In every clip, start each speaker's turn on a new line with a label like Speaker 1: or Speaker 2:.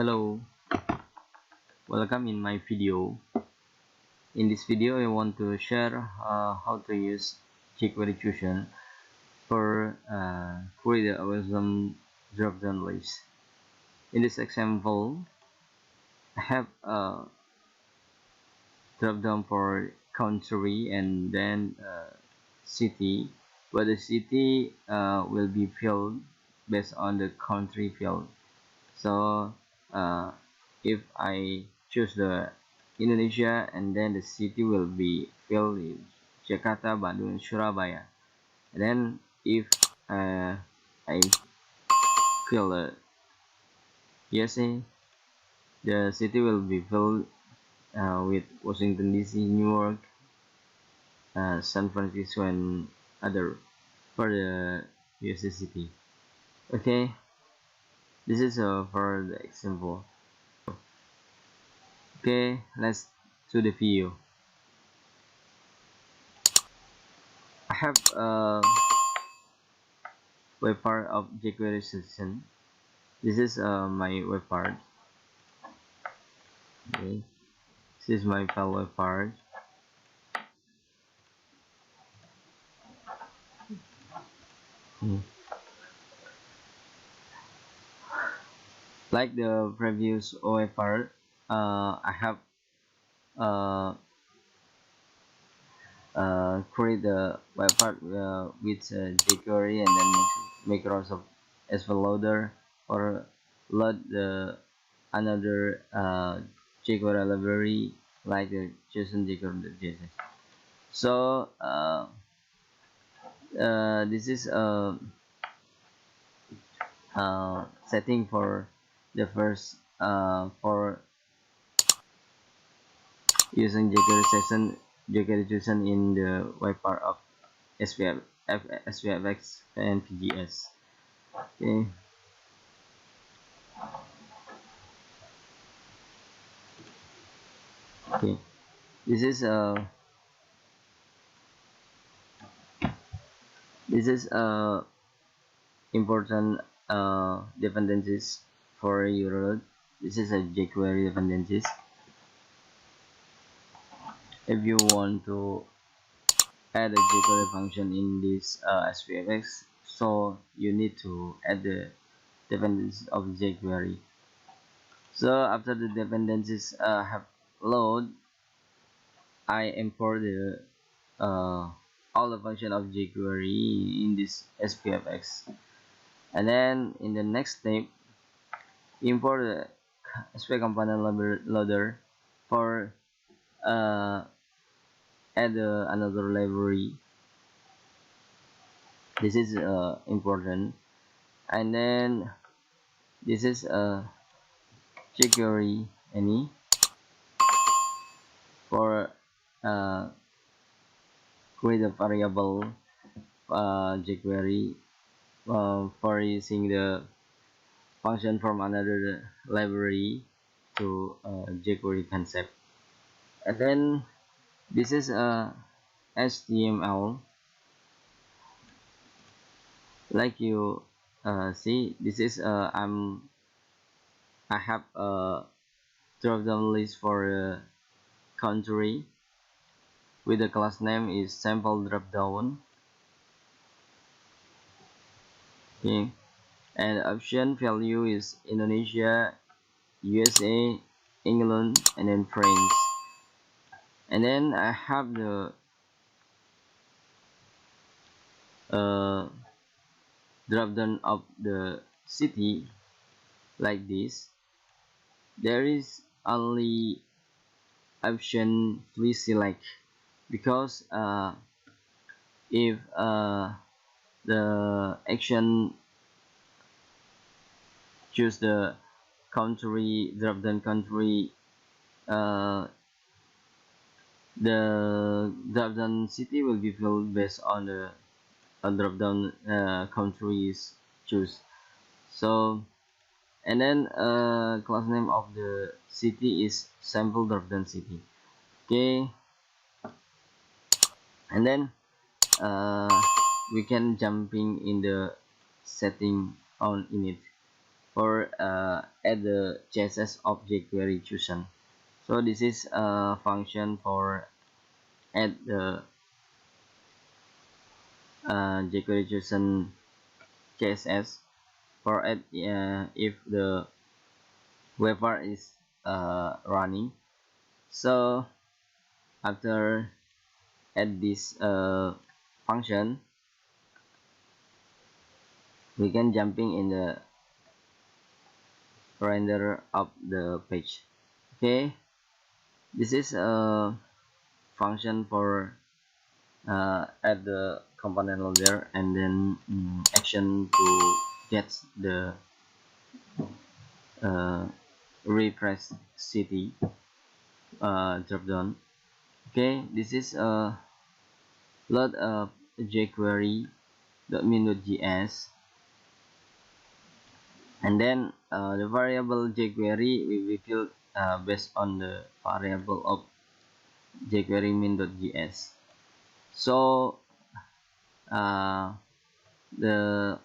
Speaker 1: Hello, welcome in my video. In this video I want to share how to use JQuery Chosen for create the awesome drop-down list. In this example, I have a drop-down for country and then city, but the city will be filled based on the country field. So if I choose the Indonesia, and then the city will be filled in Jakarta, Bandung, and Surabaya. And then if I fill the USA, the city will be filled with Washington DC, New York, San Francisco, and other for the USA city. Okay, this is for the example. Okay, let's do the video. I have a webpart of JQuery Chosen. This is my webpart. Okay, this is my file webpart. Like the previous webpart, I have create the webpart with jQuery and then Microsoft SQL loader or load the another jQuery library like the Chosen jQuery.js. So this is a setting for the first for using JQuery Chosen in the webpart of spfx pnpjs. Okay. Okay. This is important dependencies for your load. This is a jQuery dependencies. If you want to add a jQuery function in this spfx, so you need to add the dependencies of jQuery. So after the dependencies have load, I import the all the function of jQuery in this spfx, and then in the next step, import the sp component loader for add another library. This is important, and then this is jQuery any for create a variable jQuery for using the function from another library to jQuery concept. And then this is HTML. Like you see, this is I have a drop-down list for country with the class name is sample dropdown. Okay, and option value is Indonesia, USA, England, and then France. And then I have the drop down of the city like this. There is only option please select, because if the action choose the country drop down country, the drop down city will be filled based on the drop down countries choose. So, and then class name of the city is sample drop down city. Okay, and then we can jumping in the setting on in it. or add the CSS of jQuery Chosen. So this is a function for add the jQuery Chosen CSS for add if the webpart is running. So after add this function, we can jumping in the render of the page. Okay, this is a function for add the component loader and then action to get the uh, refresh city dropdown. Okay, this is a load of jQuery.min.js, and then the variable jQuery will be filled based on the variable of jQuery min.js. So the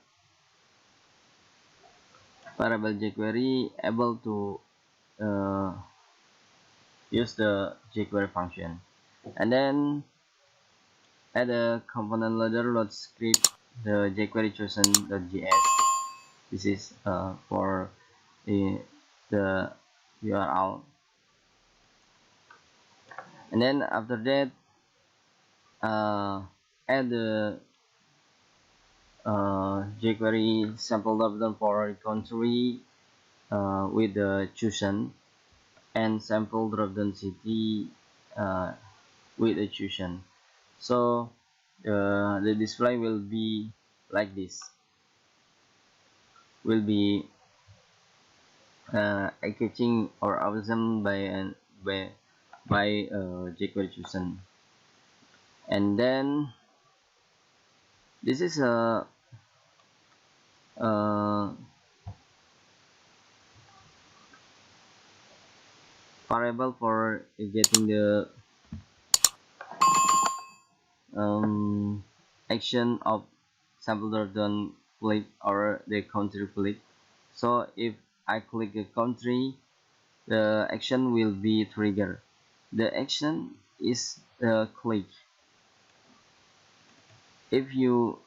Speaker 1: variable jQuery able to uh, use the jQuery function, and then add a component loader load script the jQuery chosen.js. This is for the URL, and then after that add the jQuery sample dropdown for country with the chosen, and sample dropdown city with the chosen. So the display will be like this, will be catching or awesome by jQuery chosen. And then this is a variable for getting the action of sample dropdown click or the country click. So if I click a country, the action will be triggered. The action is the click. If you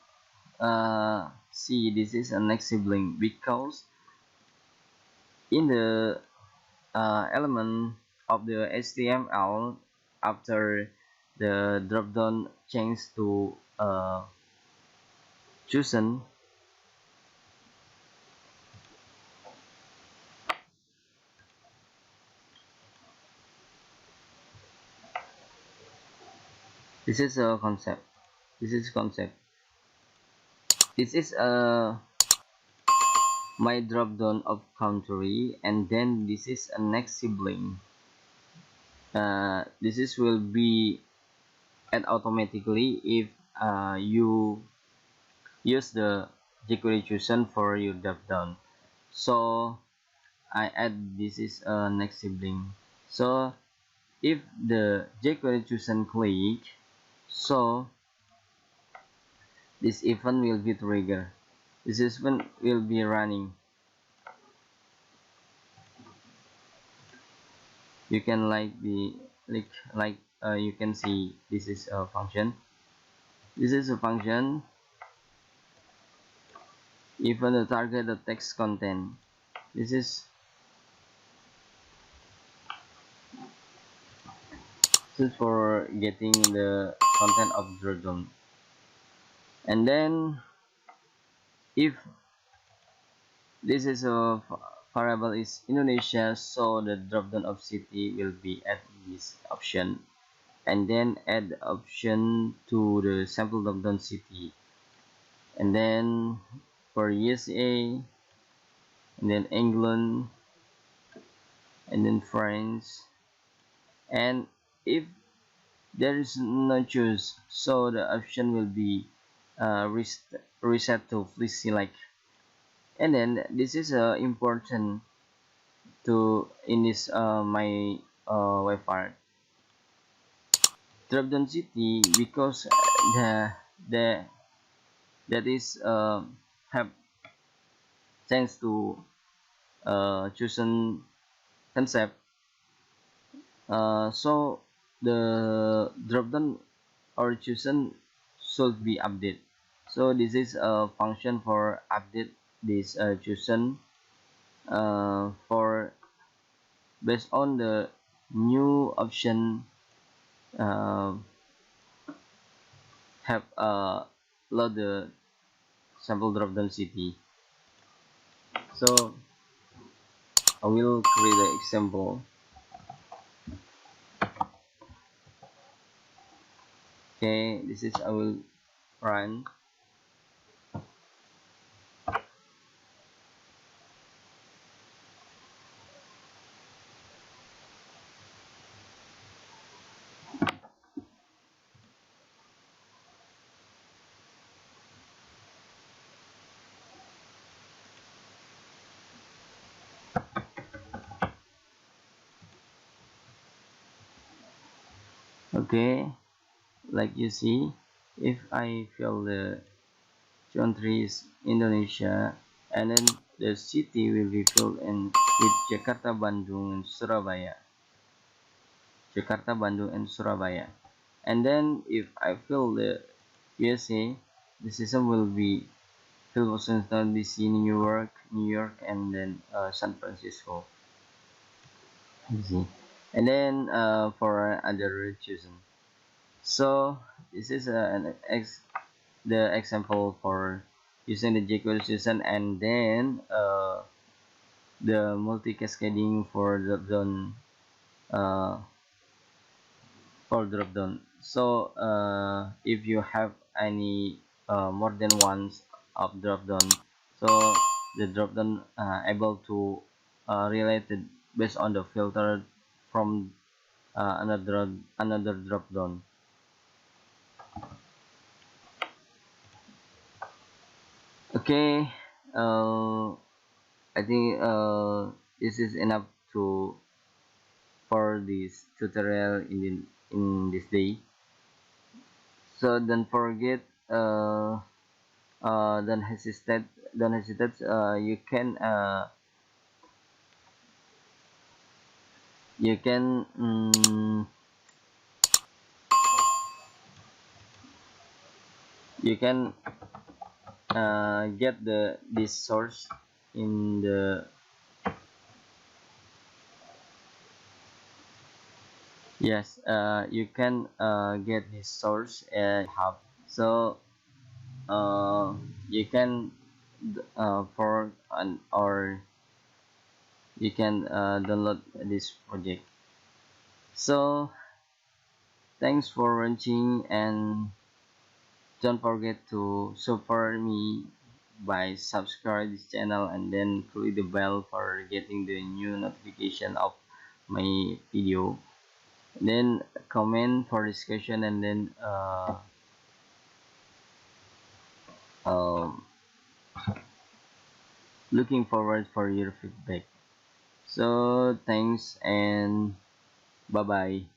Speaker 1: see, this is a next sibling because in the element of the HTML, after the dropdown change to chosen, this is a concept. This is concept. This is my dropdown of country, and then this is a next sibling. This is will be add automatically if you use the jQuery chosen for your dropdown. So I add this is a next sibling. So if the jQuery chosen click, so this event will be triggered. This event will be running. You can you can see this is a function. This is a function. Even the target the text content. This is for getting the content of dropdown. And then if this is a variable is Indonesia, so the dropdown of city will be at this option, and then add option to the sample dropdown city, and then for USA, and then England, and then France, and if there is no choose, so the option will be reset to please select. And then this is important to in this my web part dropdown city, because the that is have chance to chosen concept. So the dropdown or chosen should be update. So this is a function for update this chosen for based on the new option uh, have load the sample dropdown city. So I will create an example. Okay, this is I will run. Okay, like you see, if I fill the country is Indonesia, and then the city will be filled in with Jakarta, Bandung, and Surabaya. Jakarta, Bandung, and Surabaya. And then if I fill the USA, the system will be filled Washington DC, New York, and then San Francisco. You see. And then for other chosen. So this is the example for using the JQuery Chosen, and then the multi cascading uh, for drop down. So if you have any more than ones of drop down, so the drop down able to related based on the filter from another drop down. Okay, uh, I think this is enough to for this tutorial in this day. So don't forget, don't hesitate, don't hesitate. You can you can get the this source in the yes. You can get this source hub. So you can for an or you can download this project. So thanks for watching, and don't forget to support me by subscribe this channel and then click the bell for getting the new notification of my video. Then comment for discussion, and then um, looking forward for your feedback. So thanks and bye bye.